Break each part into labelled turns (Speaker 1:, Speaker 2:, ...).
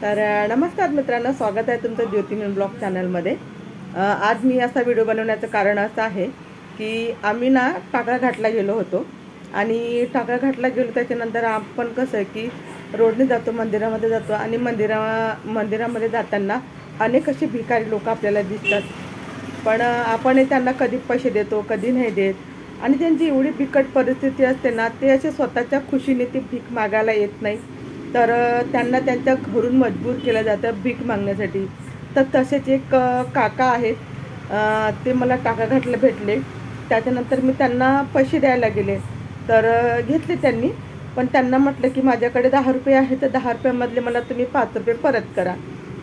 Speaker 1: तर नमस्कार मित्रांनो, स्वागत आहे तुमचं ज्योतिर्मय ब्लॉग चॅनलमध्ये। आज मी असा व्हिडिओ बनवण्याचं कारण असं आहे की आम्ही ना टाकाघाटला गेलो होतो आणि टाकाघाटला गेलो त्याच्यानंतर आपण कसं आहे की रोडने जातो, मंदिरामध्ये जातो आणि मंदिरामध्ये जाताना अनेक असे भिकारी लोक आपल्याला दिसतात, पण आपण त्यांना कधी पैसे देतो कधी नाही देत आणि त्यांची एवढी बिकट परिस्थिती असते ना, ते असे स्वतःच्या खुशीने ती भीक मागायला येत नाही, तर त्यांना त्यांच्या घरून मजबूर केलं जातं भीक मागण्यासाठी। तर तसेच एक काका आहेत, ते मला टाकाघाटला भेटले। त्याच्यानंतर मी त्यांना पैसे द्यायला गेले तर घेतले त्यांनी, पण त्यांना म्हटलं की माझ्याकडे 10 रुपये आहे तर 10 रुपयामधले मला तुम्ही 5 रुपये परत करा।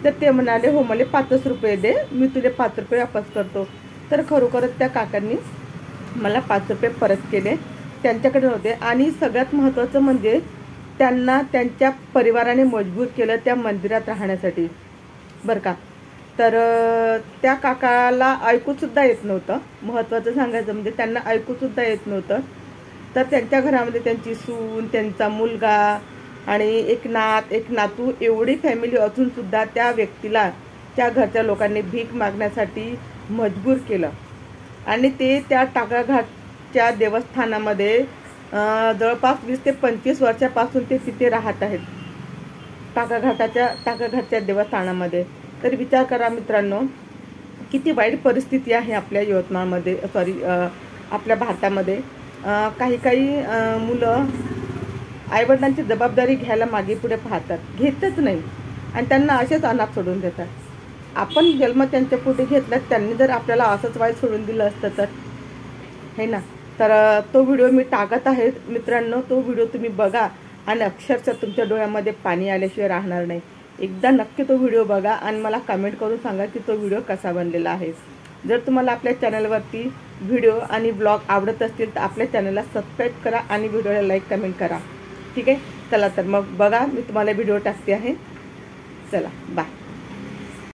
Speaker 1: तर ते म्हणाले हो, मला 5 रुपये दे, मी तुझे 5 रुपये वापस करतो। तर खरोखरच त्या काकांनी मला 5 रुपये परत केले, त्यांच्याकडे होते। आणि सगळ्यात महत्त्वाचं म्हणजे त्यांना त्यांच्या परिवाराने मजबूर केलं त्या मंदिरात राहण्यासाठी, बरं का। तर त्या काकाला ऐकूसुद्धा येत नव्हतं, महत्त्वाचं सांगायचं म्हणजे त्यांना ऐकूसुद्धा येत नव्हतं। तर त्यांच्या घरामध्ये त्यांची सून, त्यांचा मुलगा आणि एक नात एक नातू एवढी फॅमिली असूनसुद्धा त्या व्यक्तीला त्या घरच्या लोकांनी भीक मागण्यासाठी मजबूर केलं आणि ते त्या टाकाघाटच्या देवस्थानामध्ये जवळपास 20 ते 25 वर्षापासून ते तिथे राहत आहेत, टाकाघाटच्या देवस्थानामध्ये। तर विचार करा मित्रांनो, किती वाईट परिस्थिती आहे आपल्या यवतमाळमध्ये, आपल्या भारतामध्ये। काही मुलं आईवडिलांची जबाबदारी घ्यायला मागे पुढे पाहतात, घेतच नाही आणि त्यांना असेच अनाथ सोडून देतात। आपण जन्म त्यांच्या पोटी घेतला, त्यांनी जर आपल्याला असंच वाईट सोडून दिलं असतं तर, है ना। तर तो व्हिडिओ मी टाकत आहे मित्रांनो, तो व्हिडिओ तुम्ही बघा आणि अक्षरशः तुमच्या डोळ्यामध्ये पाणी आल्याशिवाय राहणार नाही। एकदा नक्की तो व्हिडिओ बघा आणि मला कमेंट करून सांगा की तो व्हिडिओ कसा बनलेला आहे। जर तुम्हाला आपल्या चॅनलवरती व्हिडिओ आणि ब्लॉग आवडत असतील तर आपल्या चॅनलला सबस्क्राईब करा आणि व्हिडिओला लाईक कमेंट करा, ठीक आहे। चला तर मग बघा, मी तुम्हाला व्हिडिओ टाकते आहे, चला बाय।